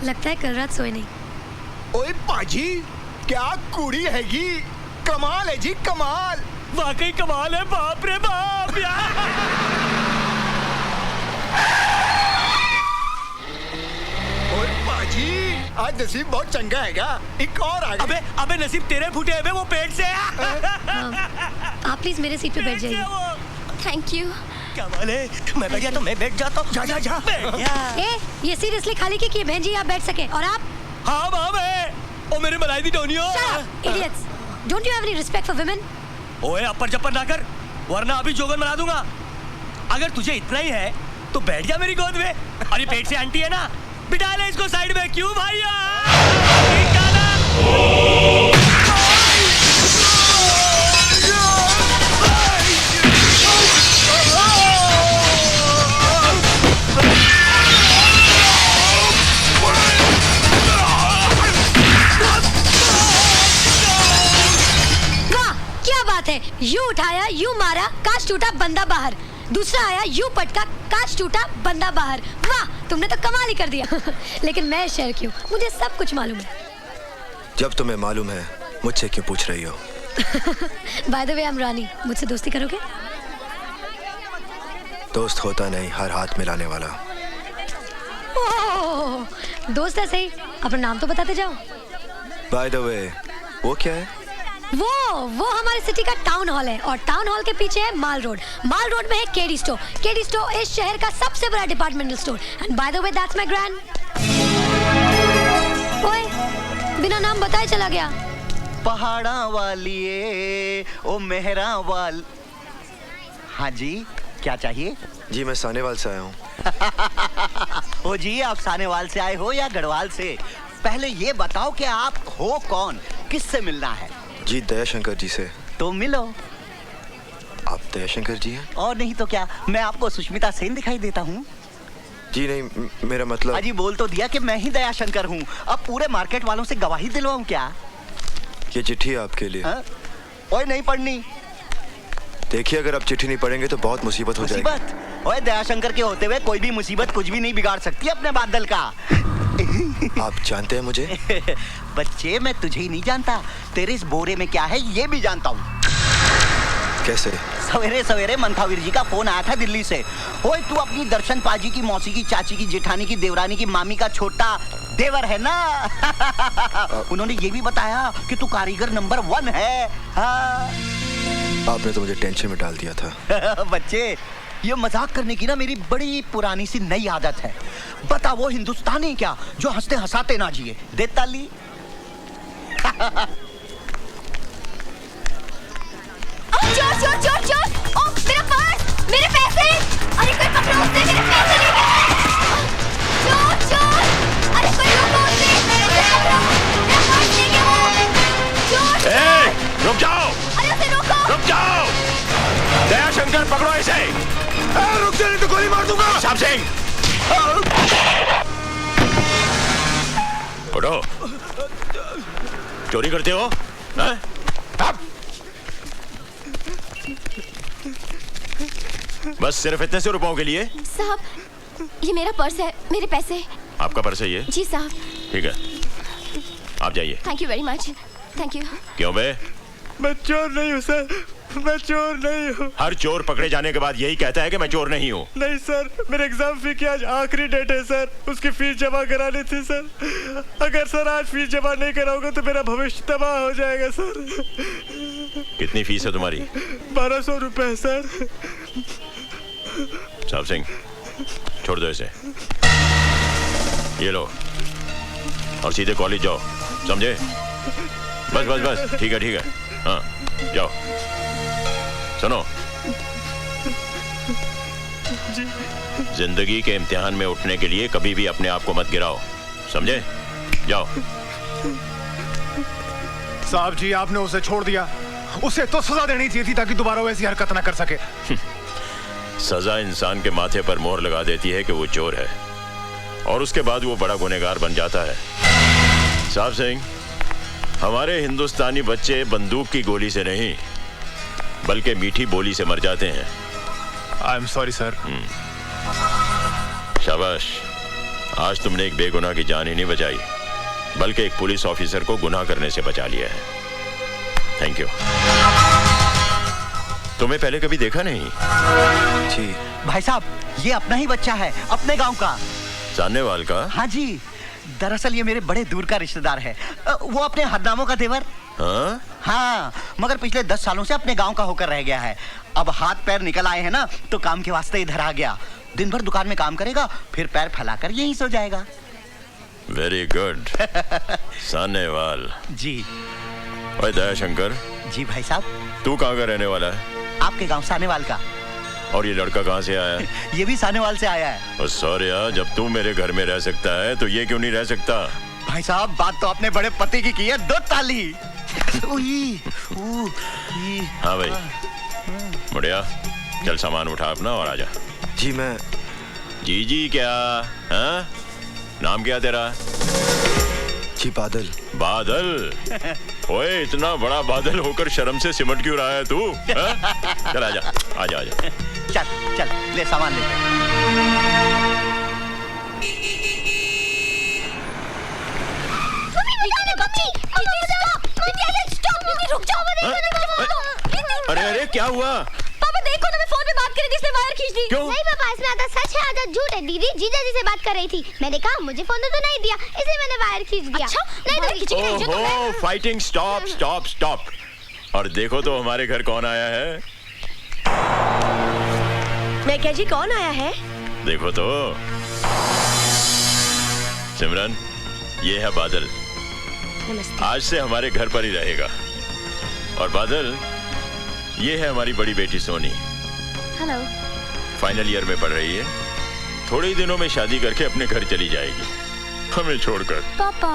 लगता है कल रात सोए नहीं। ओए पाजी, क्या कुड़ी हैगी, कमाल है जी कमाल। वाकई कमाल है, बाप रे बाप यार। ओए पाजी, आज नसीब बहुत चंगा हैगा, एक और आ गया। अबे नसीब तेरे फूटे हुए वो पेट से। आप प्लीज मेरे सीट पे बैठ जाइए। Thank you. कमाल है, मैं बैठ गया तो मैं बैठ जाता हूँ। जा। बैठ गया। ये सीट इसलिए खाली की कि बहन जी आप बैठ सके और आप। हाँ माँ ओ मेरे मलाई दी Tonio. Idiots! Don't you have any respect for women? ओए अपर जपर ना कर, वरना अभी जोगन बना दूंगा। अगर तुझे इतना ही है तो बैठ जा मेरी गोद में। अरे पेट से आंटी है ना, बिठा ले इसको साइड में। क्यों भैया? यू उठाया, यू मारा, कांच टूटा बंदा बाहर। दूसरा आया, यू पटका, कांच टूटा बंदा बाहर। वाह, तुमने तो कमाल ही कर दिया। लेकिन मैं शहर की हूँ, मुझे सब कुछ मालूम है। जब तुम्हें मालूम है, मुझसे क्यों पूछ रही हो? By the way, I am Rani. मुझसे दोस्ती करोगे? दोस्त होता नहीं, हर हाथ मिलाने वाला। ओह, दोस्त है सही, अपना नाम तो बताते जाओ। बाय द वे, वो क्या है? वो हमारे सिटी का टाउन हॉल है और टाउन हॉल के पीछे है माल रोड। माल रोड में है केडी स्टोर। केडी स्टोर इस शहर का सबसे बड़ा departmental store. And bye the way, that's my grand. ओए, बिना नाम बताए चला गया। पहाड़ा वालिए ओ मेहरा वाल। हाँ जी, क्या चाहिए? जी मैं सानेवाल से आया हूँ। ओ जी, आप सानेवाल से आए हो या गढ़वाल से? पहले ये बताओ कि आप हो कौन, किससे मिलना है? जी दयाशंकर जी से। तो मिलो। आप दयाशंकर जी हैं? और नहीं तो क्या, मैं आपको सुष्मिता सेन दिखाई देता हूँ? जी नहीं, मेरा मतलब। अजी बोल तो दिया कि मैं ही दयाशंकर हूँ। अब पूरे मार्केट वालों से गवाही दिलवाऊं क्या? ये चिट्ठी है आपके लिए। ओए नहीं पढ़नी। देखिए, अगर आप चिट्ठी नहीं पढ़ेंगे तो बहुत मुसीबत हो जाएगी। मुसीबत? ओए दयाशंकर के होते हुए कोई भी मुसीबत कुछ भी नहीं बिगाड़ सकती अपने बादल का। आप जानते हैं मुझे? बच्चे, मैं तुझे ही नहीं जानता, तेरे इस बोरे में क्या है ये भी जानता हूँ। कैसे? सवेरे सवेरे मंथावीर जी का फोन आया था दिल्ली से। ओए तू अपनी दर्शन पाजी की मौसी की चाची की जेठानी की देवरानी की मामी का छोटा देवर है ना? उन्होंने ये भी बताया कि तू कारीगर नंबर 1 है। हाँ। आपने तो मुझे टेंशन में डाल दिया था। बच्चे, ये मजाक करने की ना मेरी बड़ी पुरानी सी नई आदत है। बता, वो हिंदुस्तानी क्या जो हंसते हंसाते ना जिए? दे ताली। चोर चोर चोर चोर! ओह, मेरा पर्स, मेरे पैसे! अरे कोई पकड़ो उसे, मेरे पैसे ले गए! चोर चोर! अरे कोई रोको उसे, उसे पकड़ो! मेरा पर्स ले गया वो! चोर! ए, रुक जाओ! अरे उसे रोको! रुक जाओ! दयाशंकर पकड़ो इसे! रुक जा, नहीं तो गोली मार दूंगा। साहब सिंह, उठो। चोरी करते हो? बस सिर्फ इतने से रुपयों के लिए? साहब, ये मेरा पर्स है, मेरे पैसे। आपका पर्स है ये? जी साहब। ठीक है, आप जाइए। Thank you very much. Thank you. क्यों बे? मैं चोर नहीं हूँ सर, मैं चोर नहीं हूँ। हर चोर पकड़े जाने के बाद यही कहता है कि मैं चोर नहीं हूँ। नहीं सर, मेरे एग्जाम फी की आज आखिरी डेट है सर, उसकी फीस जमा करानी थी सर। अगर सर आज फीस जमा नहीं कराऊंगा तो मेरा भविष्य तबाह हो जाएगा सर। कितनी फीस है तुम्हारी? 1200 रुपए सर। साहब सिंह, छोड़ दो इसे। ये लो और सीधे कॉलेज जाओ, समझे? बस बस बस, ठीक है। हाँ, जाओ। सुनो, जिंदगी के इम्तिहान में उठने के लिए कभी भी अपने आप को मत गिराओ, समझे? जाओ। साहब जी, आपने उसे छोड़ दिया। उसे तो सजा देनी चाहिए थी ताकि दोबारा वैसी हरकत ना कर सके। सजा इंसान के माथे पर मोहर लगा देती है कि वो चोर है, और उसके बाद वो बड़ा गुनहगार बन जाता है। साहब सिंह, हमारे हिंदुस्तानी बच्चे बंदूक की गोली से नहीं बल्कि मीठी बोली से मर जाते हैं। I am sorry sir. शाबाश, आज तुमने एक बेगुनाह की जान ही नहीं बचाई, बल्कि एक पुलिस ऑफिसर को गुनाह करने से बचा लिया है। Thank you. तुम्हें पहले कभी देखा नहीं? जी भाई साहब, ये अपना ही बच्चा है, अपने गांव का। सानेवाल का? हाँ जी, दरअसल ये मेरे बड़े दूर का रिश्तेदार है। वो अपने हरनामों का देवर। हाँ? हाँ, मगर पिछले 10 सालों से अपने गांव का होकर रह गया है। अब हाथ पैर निकल आए हैं ना, तो काम के वास्ते इधर आ गया। दिन भर दुकान में काम करेगा, फिर पैर फैलाकर यहीं सो जाएगा। Very good. सानेवाल जी। ओए दयाशंकर, जी भाई साहब। तू कहाँ का रहने वाला है? आपके गांव सानेवाल का। और ये लड़का कहाँ से आया है? ये भी सानेवाल से आया है। और सौर्या, जब तू मेरे घर में रह सकता है तो ये क्यों नहीं रह सकता? भाई साहब, बात तो अपने बड़े पति की है। 2 ताली। उई, ऊ, ई। हाँ भाई, मुड़िया चल सामान उठा अपना और आजा। जी मैं जी क्या? हाँ? नाम क्या तेरा? जी बादल। बादल? ओए, इतना बड़ा बादल होकर शर्म से सिमट क्यों रहा है तू? हाँ? चल आजा आजा आजा। चल चल, ले सामान ले। अरे अरे, क्या हुआ? पापा देखो ना, मैं फोन पे बात कर रही थी, इसने वायर खींच दी। क्यों? नहीं पापा, इसमें आधा सच है आधा झूठ है। दीदी जीजा जी से बात कर रही थी, मैंने कहा मुझे फोन तो नहीं दिया, इसलिए मैंने वायर खींच दिया। अच्छा? नहीं तो खींच नहीं। ओहो, फाइटिंग स्टॉप स्टॉप स्टॉप। और देखो तो हमारे घर कौन आया है। मैं क्या जी, कौन आया है? देखो तो। सिमरन, ये है बादल। नमस्ते। आज से हमारे घर पर ही रहेगा। और बादल, ये है हमारी बड़ी बेटी सोनी। हेलो। फाइनल ईयर में पढ़ रही है। थोड़े ही दिनों में शादी करके अपने घर चली जाएगी, हमें छोड़कर। पापा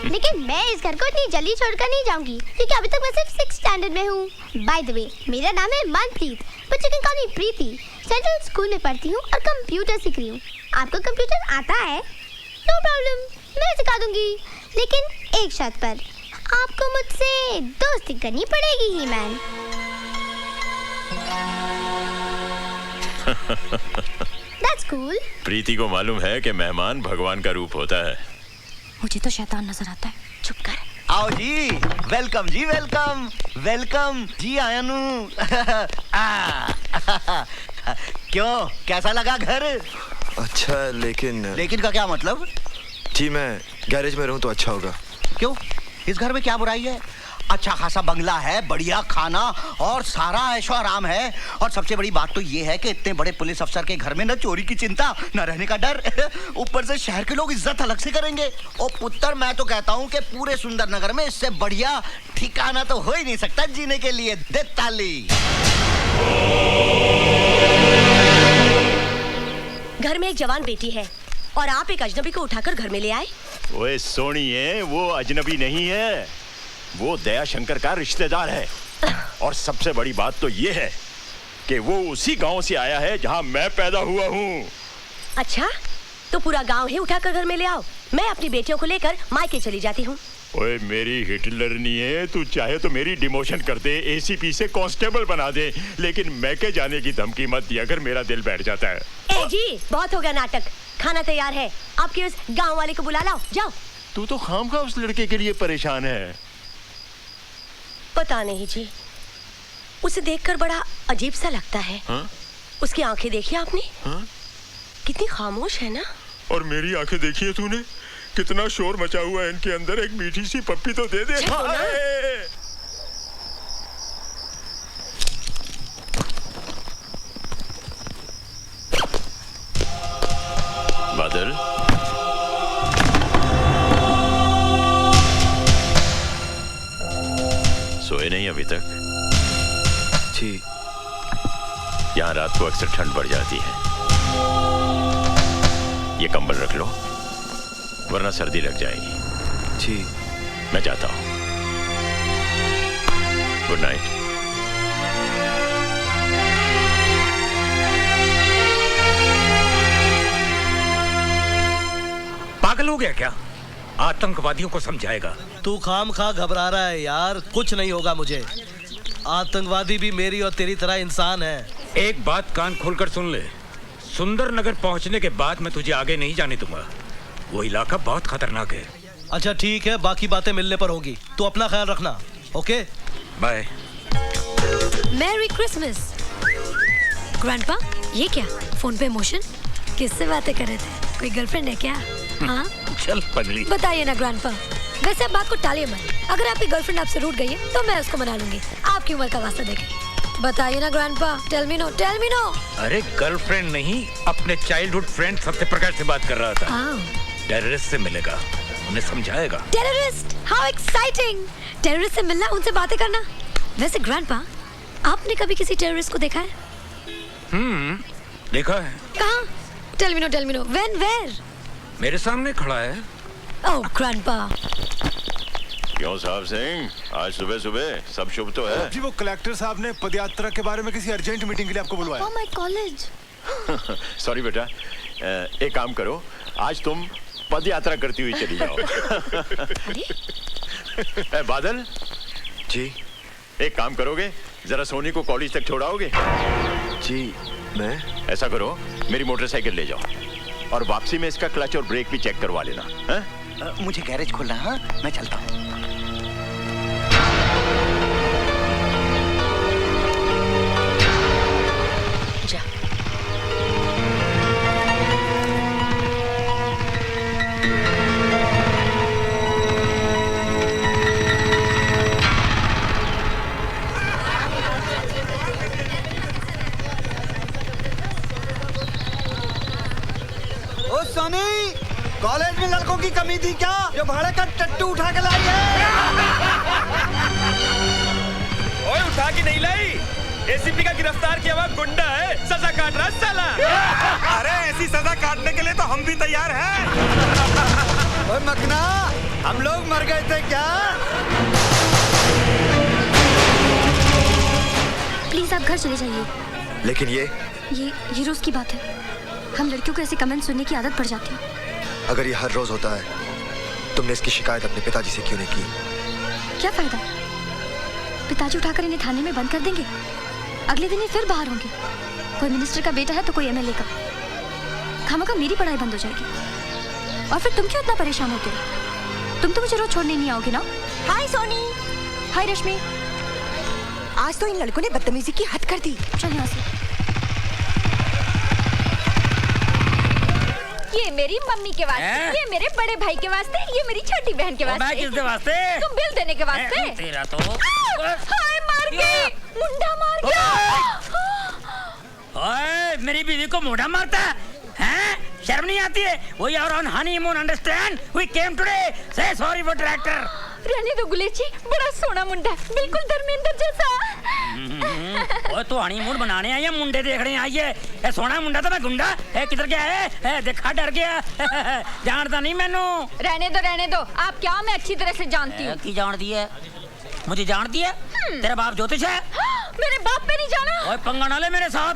लेकिन मैं इस घर को इतनी जल्दी छोड़कर नहीं जाऊंगी, क्योंकि अभी तक मैं सिर्फ 6th स्टैंडर्ड में हूँ। बाय द वे, मेरा नाम है Manpreet, but you can call me Preeti. Central school में पढ़ती हूँ और कंप्यूटर सीख रही हूँ। आपको कंप्यूटर आता है? नो प्रॉब्लम, मैं सिखा दूंगी, लेकिन एक शर्त पर। आपको मुझसे दोस्ती करनी पड़ेगी ही मैन। That's cool. प्रीति को मालूम है कि मेहमान भगवान का रूप होता है। मुझे तो शैतान नजर आता है। चुप कर। आओ जी, वेलकम जी, वेलकम वेलकम जी आयनू। क्यों, कैसा लगा घर? अच्छा लेकिन लेकिन का क्या मतलब? जी मैं गैरेज में रहूं तो अच्छा होगा। क्यों, इस घर में क्या बुराई है? अच्छा खासा बंगला है, बढ़िया खाना और सारा ऐशो आराम है। और सबसे बड़ी बात तो ये है कि इतने बड़े पुलिस अफसर के घर में न चोरी की चिंता, न रहने का डर। ऊपर से शहर के लोग इज्जत अलग से करेंगे। ओ पुत्र, मैं तो कहता हूँ कि पूरे सुंदर नगर में इससे बढ़िया ठिकाना तो हो ही नहीं सकता जीने के लिए। दे ताली। घर में एक जवान बेटी है और आप एक अजनबी को उठाकर घर में ले आए। ओए सोनिए, वो अजनबी नहीं है, वो दयाशंकर का रिश्तेदार है। और सबसे बड़ी बात तो ये है कि वो उसी गांव से आया है जहां मैं पैदा हुआ हूँ। अच्छा, तो पूरा गांव ही उठाकर घर में ले आओ। मैं अपनी बेटियों को लेकर मायके चली जाती हूँ। ओए मेरी हिटलर नहीं है, तू चाहे तो मेरी डिमोशन कर दे, एसीपी से कांस्टेबल बना दे, लेकिन मैके जाने की धमकी मत दिया अगर मेरा दिल बैठ जाता है। ए जी, बहुत हो गया नाटक। खाना तैयार है, आपके उस गांव वाले को बुला लाओ, जाओ। तू तो खामखा उस लड़के के लिए परेशान है। पता नहीं जी, उसे देखकर बड़ा अजीब सा लगता है। हाँ? उसकी आंखें देखी आपने? हाँ? कितनी खामोश है ना। और मेरी आंखें देखी है तूने? कितना शोर मचा हुआ है इनके अंदर। एक मीठी सी पप्पी तो दे दे। बादल, सोए नहीं अभी तक? जी यहाँ रात को अक्सर ठंड बढ़ जाती है। ये कंबल रख लो, वरना सर्दी लग जाएगी। जी मैं जाता हूँ। Good night. पागल हो गया क्या? आतंकवादियों को समझाएगा। तू खामखा घबरा रहा है यार, कुछ नहीं होगा मुझे। आतंकवादी भी मेरी और तेरी तरह इंसान है। एक बात कान खोलकर सुन ले, सुंदर नगर पहुंचने के बाद मैं तुझे आगे नहीं जाने दूंगा। वो इलाका बहुत खतरनाक है। अच्छा ठीक है, बाकी बातें मिलने पर होगी। तू अपना ख्याल रखना। Okay bye. Merry christmas. Grandpa, ये क्या फोन पे इमोशन? किससे बातें कर रहे थे? कोई गर्लफ्रेंड है क्या? हाँ चल पगली। बताइए ना ग्रैंडपा। वैसे आप बात को टालिए मत। अगर आपकी गर्लफ्रेंड आपसे रूठ गई है तो मैं उसको मना लूंगी, आपकी उम्र का वास्ता देके। बताइए ना grandpa, tell me no, tell me no. अरे गर्लफ्रेंड नहीं, अपने चाइल्डहुड फ्रेंड सत्यप्रकाश से बात कर रहा था। टेररिस्ट से मिलेगा, उन्हें समझाएगा। Terrorist, how exciting. टेररिस्ट से मिलना, उनसे बातें करना। वैसे ग्रैंडपा, आपने कभी किसी टेररिस्ट को देखा है? देखा है। कहाँ? Tell me no, when, where? मेरे सामने खड़ा है। Oh grandpa. क्यों साहब सिंह, आज सुबह सुबह सब शुभ तो है? जी वो कलेक्टर साहब ने पदयात्रा के बारे में किसी अर्जेंट मीटिंग के लिए आपको बुलवाया। Oh my college. सॉरी बेटा, एक काम करो, आज तुम पद यात्रा करती हुई चली जाओ। बादल जी एक काम करोगे, जरा सोनी को कॉलेज तक छोड़ाओगे? जी मैं ऐसा करो, मेरी मोटरसाइकिल ले जाओ और वापसी में इसका क्लच और ब्रेक भी चेक करवा लेना। मुझे गैरेज खोलना है, हाँ? मैं चलता हूँ। ओ सनी, कॉलेज में लड़कों की कमी थी क्या जो भाड़े का टट्टू उठा के लाई है? ओए उठा के नहीं लाई, एसीपी का गिरफ्तार किया हुआ गुंडा है, सजा काट रहा है साला। अरे ऐसी सजा काटने के लिए तो हम भी तैयार हैं। ओए मकना, हम लोग मर गए थे क्या? प्लीज आप घर चले जाइए। लेकिन ये रोज की बात है। हम लड़कियों को ऐसे कमेंट सुनने की आदत पड़ जाती है। अगर ये हर रोज होता है, तुमने इसकी शिकायत अपने पिताजी से क्यों नहीं की? क्या फायदा? पिताजी उठाकर इन्हें थाने में बंद कर देंगे, अगले दिन ये फिर बाहर होंगे। कोई मिनिस्टर का बेटा है तो कोई एमएलए का। खामखा मेरी पढ़ाई बंद हो जाएगी। और फिर तुम क्यों इतना परेशान होते हो? तुम तो मुझे रोज छोड़ने नहीं आओगे ना? हाय सोनी। हाय रश्मि। आज तो इन लड़कों ने बदतमीजी की हद कर दी। चल यहाँ से। ये मेरी मम्मी के वास्ते, ये मेरे बड़े भाई के वास्ते, ये मेरी छोटी बहन के वास्ते। किसके वास्ते? तुम बिल देने के वास्ते। तेरा तो हाय मार गई, मुंडा मार गया। ओए मेरी बीवी को मुंडा मारता है? शर्म नहीं आती है? We are on honeymoon, understand? We came today. Say sorry for tractor. रहने दो गुलेची, बड़ा सोना मुंडा, बिल्कुल धर्मेंद्र जैसा। ओए तो हनीमून बनाने आई है, मुंडे देखने आई है? ए सोना मुंडा तो मैं गुंडा है, किधर गया है? देखा डर गया। जानता नहीं मैनू। रहने दो, आप क्या मैं अच्छी तरह से जानती हूँ। की जानती है? मुझे जानती है? तेरा बाप ज्योतिष है? मेरे बाप पे नहीं जाना। ओए पंगा ना ले मेरे साथ।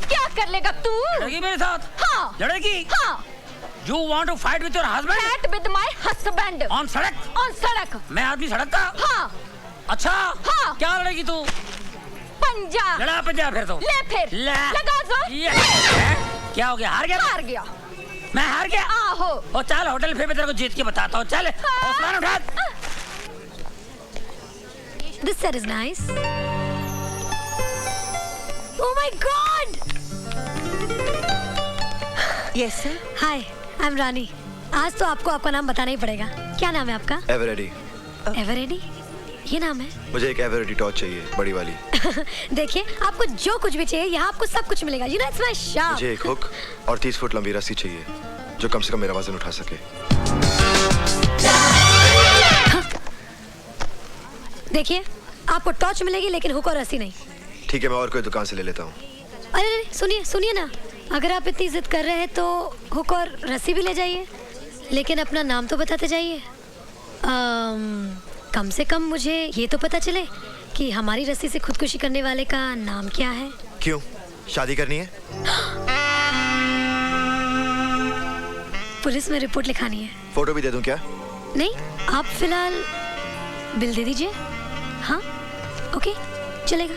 क्या कर लेगा तू? लड़ेगी मेरे साथ? हाँ। लड़ेगी? हाँ। You want to fight with your husband? Fight with my husband. On सड़क? On सड़क। मैं आदमी सड़क का? हाँ। अच्छा। हाँ। क्या लड़ेगी तू? पंजा। लड़ा पंजा फिर तो। ले फिर। लगा जोर। क्या हो गया? हार गया? हार गया। मैं हार गया? आहो। ओ चल होटल फिर मैं तेरे को जीत के बताता हूँ। चल हौसला उठा। This set is nice. Oh my God! Yes sir. Hi, I'm Rani. आज तो आपको आपका नाम बताना ही पड़ेगा। क्या नाम है आपका? एवरेडी। एवरेडी? ये नाम है? मुझे एक एवरेडी टॉर्च चाहिए, बड़ी वाली। देखिए, आपको जो कुछ भी चाहिए, यहाँ आपको सब कुछ मिलेगा। You know, it's my shop. मुझे एक हुक और 30 फुट लंबी रस्सी चाहिए, जो कम से कम मेरा वजन उठा सके। देखिए, आपको टॉर्च मिलेगी लेकिन हुक और रस्सी नहीं। ठीक है, मैं और कोई दुकान से ले लेता हूँ। अरे सुनिए ना, अगर आप इतनी जिद कर रहे हैं तो हुक और रस्सी भी ले जाइए, लेकिन अपना नाम तो बताते जाइए। कम से कम मुझे ये तो पता चले कि हमारी रस्सी से खुदकुशी करने वाले का नाम क्या है। क्यों? शादी करनी है? पुलिस में रिपोर्ट लिखानी है। फोटो भी दे दूं क्या? नहीं, आप फिलहाल बिल दे दीजिए। हाँ, ओके, चलेगा।